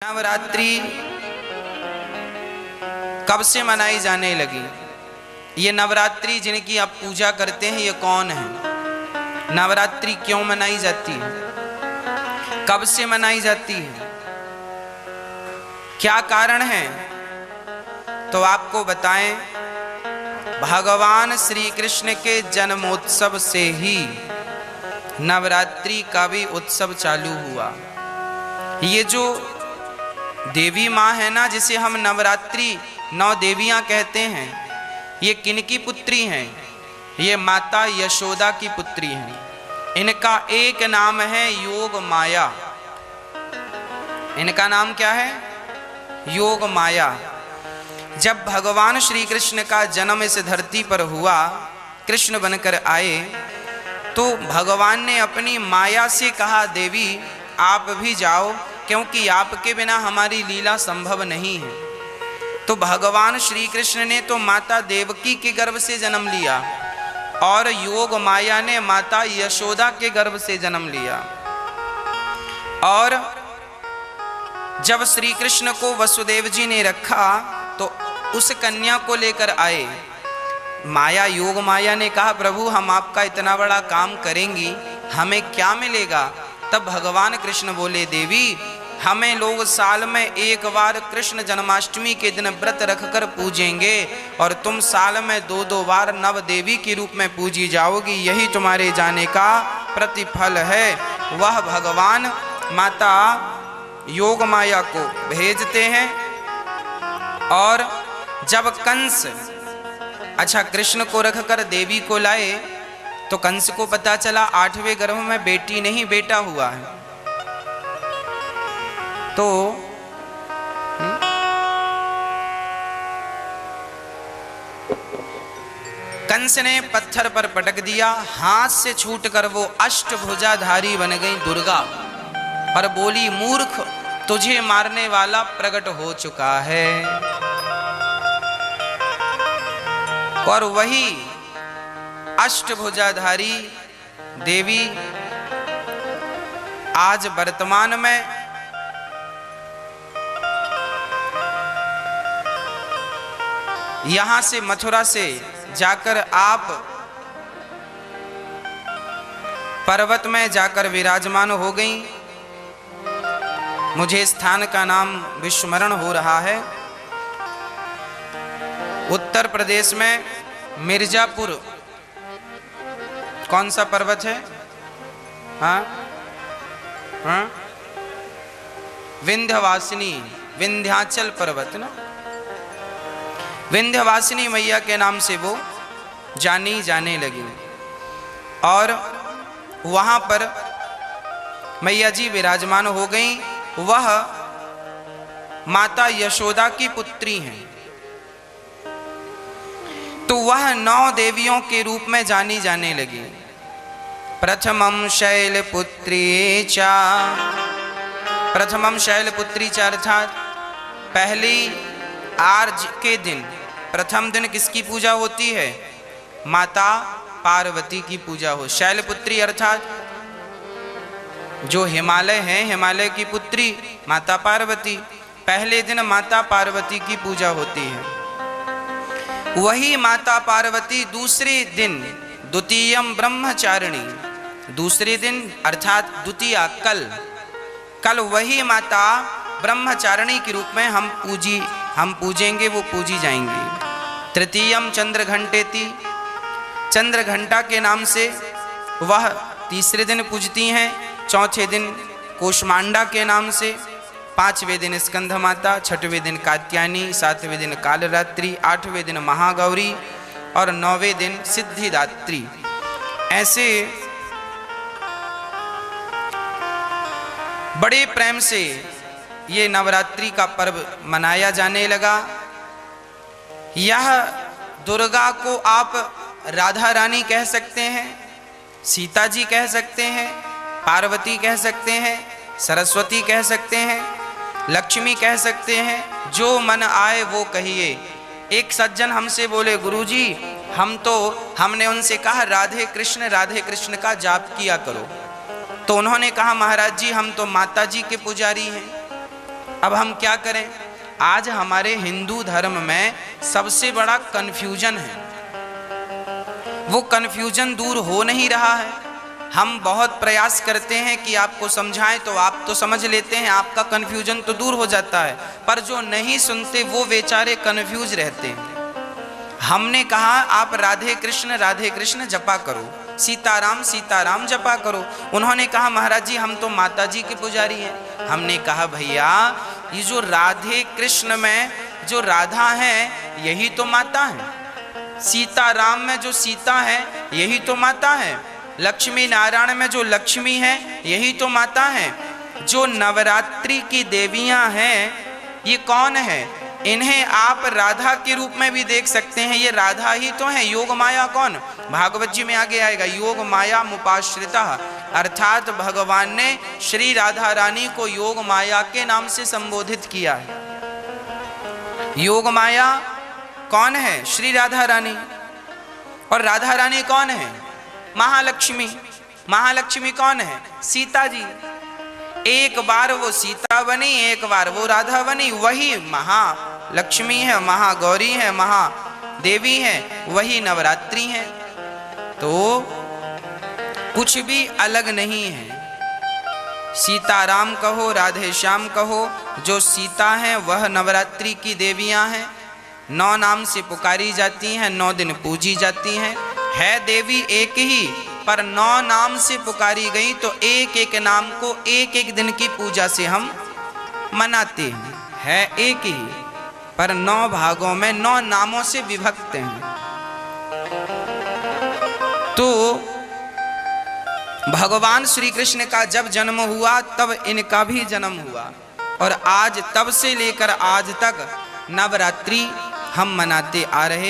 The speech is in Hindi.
नवरात्रि कब से मनाई जाने लगी? ये नवरात्रि जिनकी आप पूजा करते हैं ये कौन है? नवरात्रि क्यों मनाई जाती है? कब से मनाई जाती है? क्या कारण है? तो आपको बताएं, भगवान श्री कृष्ण के जन्मोत्सव से ही नवरात्रि का भी उत्सव चालू हुआ। ये जो देवी माँ है ना, जिसे हम नवरात्रि 9 देवियां कहते हैं, ये किनकी पुत्री हैं? ये माता यशोदा की पुत्री हैं। इनका एक नाम है योग माया। इनका नाम क्या है? योग माया। जब भगवान श्री कृष्ण का जन्म इस धरती पर हुआ, कृष्ण बनकर आए, तो भगवान ने अपनी माया से कहा, देवी आप भी जाओ, क्योंकि आपके बिना हमारी लीला संभव नहीं है। तो भगवान श्री कृष्ण ने तो माता देवकी के गर्भ से जन्म लिया और योग माया ने माता यशोदा के गर्भ से जन्म लिया। और जब श्री कृष्ण को वसुदेव जी ने रखा तो उस कन्या को लेकर आए। माया, योग माया ने कहा, प्रभु हम आपका इतना बड़ा काम करेंगी, हमें क्या मिलेगा? तब भगवान कृष्ण बोले, देवी हमें लोग साल में एक बार कृष्ण जन्माष्टमी के दिन व्रत रखकर पूजेंगे और तुम साल में 2-2 बार नव देवी के रूप में पूजी जाओगी, यही तुम्हारे जाने का प्रतिफल है। वह भगवान माता योग माया को भेजते हैं। और जब कंस कृष्ण को रखकर देवी को लाए, तो कंस को पता चला 8वें गर्भ में बेटी नहीं बेटा हुआ है। तो कंस ने पत्थर पर पटक दिया, हाथ से छूटकर वो अष्टभुजाधारी बन गई दुर्गा और बोली, मूर्ख तुझे मारने वाला प्रकट हो चुका है। और वही अष्टभुजाधारी देवी आज वर्तमान में यहां से मथुरा से जाकर आप पर्वत में जाकर विराजमान हो गई। मुझे स्थान का नाम विस्मरण हो रहा है। उत्तर प्रदेश में मिर्जापुर, कौन सा पर्वत है? हाँ, विंध्यवासिनी, विंध्याचल पर्वत ना, विंध्यवासिनी मैया के नाम से वो जानी जाने लगी। और वहां पर मैया जी विराजमान हो गई। वह माता यशोदा की पुत्री हैं। तो वह 9 देवियों के रूप में जानी जाने लगी। प्रथमम शैलपुत्री चा, प्रथमम शैलपुत्री चा अर्थात पहली आर्ज के दिन, प्रथम दिन किसकी पूजा होती है? माता पार्वती की पूजा हो। शैलपुत्री अर्थात जो हिमालय है, हिमालय की पुत्री माता पार्वती। पहले दिन माता पार्वती की पूजा होती है। वही माता पार्वती दूसरे दिन, द्वितीयम ब्रह्मचारिणी, दूसरे दिन अर्थात द्वितीया कल वही माता ब्रह्मचारिणी के रूप में हम पूजेंगे, वो पूजी जाएंगी। तृतीयम चंद्र घंटेति, चंद्र घंटा के नाम से वह तीसरे दिन पूजती हैं। चौथे दिन कोष्मांडा के नाम से, 5वें दिन स्कंध माता, 6वें दिन कात्यायनी, 7वें दिन कालरात्रि, 8वें दिन महागौरी और 9वें दिन सिद्धिदात्री। ऐसे बड़े प्रेम से ये नवरात्रि का पर्व मनाया जाने लगा। यह दुर्गा को आप राधा रानी कह सकते हैं, सीता जी कह सकते हैं, पार्वती कह सकते हैं, सरस्वती कह सकते हैं, लक्ष्मी कह सकते हैं, जो मन आए वो कहिए। एक सज्जन हमसे बोले, गुरुजी हमने उनसे कहा राधे कृष्ण का जाप किया करो। तो उन्होंने कहा, महाराज जी हम तो माता जी के पुजारी हैं। अब हम क्या करें? आज हमारे हिंदू धर्म में सबसे बड़ा कन्फ्यूजन है, वो कन्फ्यूजन दूर हो नहीं रहा है। हम बहुत प्रयास करते हैं कि आपको समझाएं तो आप तो समझ लेते हैं, आपका कन्फ्यूजन तो दूर हो जाता है, पर जो नहीं सुनते वो बेचारे कन्फ्यूज रहते हैं। हमने कहा आप राधे कृष्ण जपा करो, सीताराम सीताराम जपा करो। उन्होंने कहा महाराज जी हम तो माता जी के पुजारी हैं। हमने कहा भैया ये जो राधे कृष्ण में जो राधा है यही तो माता है, सीताराम में जो सीता है यही तो माता है, लक्ष्मी नारायण में जो लक्ष्मी है यही तो माता है। जो नवरात्रि की देवियां हैं ये कौन है? इन्हें आप राधा के रूप में भी देख सकते हैं, ये राधा ही तो है। योग माया कौन? भागवत जी में आगे आएगा, योग माया मुपाश्रिता, अर्थात भगवान ने श्री राधा रानी को योग माया के नाम से संबोधित किया है। योग माया कौन है? श्री राधा रानी। और राधा रानी कौन है? महालक्ष्मी। महालक्ष्मी कौन है? सीता जी। एक बार वो सीता बनी, एक बार वो राधा बनी, वही महालक्ष्मी है, महागौरी है, महादेवी है, वही नवरात्रि है। तो कुछ भी अलग नहीं है। सीताराम कहो, राधे श्याम कहो, जो सीता है वह नवरात्रि की देवियां हैं। 9 नाम से पुकारी जाती हैं, 9 दिन पूजी जाती हैं। है देवी एक ही, पर 9 नाम से पुकारी गई तो एक एक नाम को एक एक दिन की पूजा से हम मनाते हैं। है एक ही, पर 9 भागों में 9 नामों से विभक्त हैं। तो भगवान श्री कृष्ण का जब जन्म हुआ तब इनका भी जन्म हुआ, और आज तब से लेकर आज तक नवरात्रि हम मनाते आ रहे।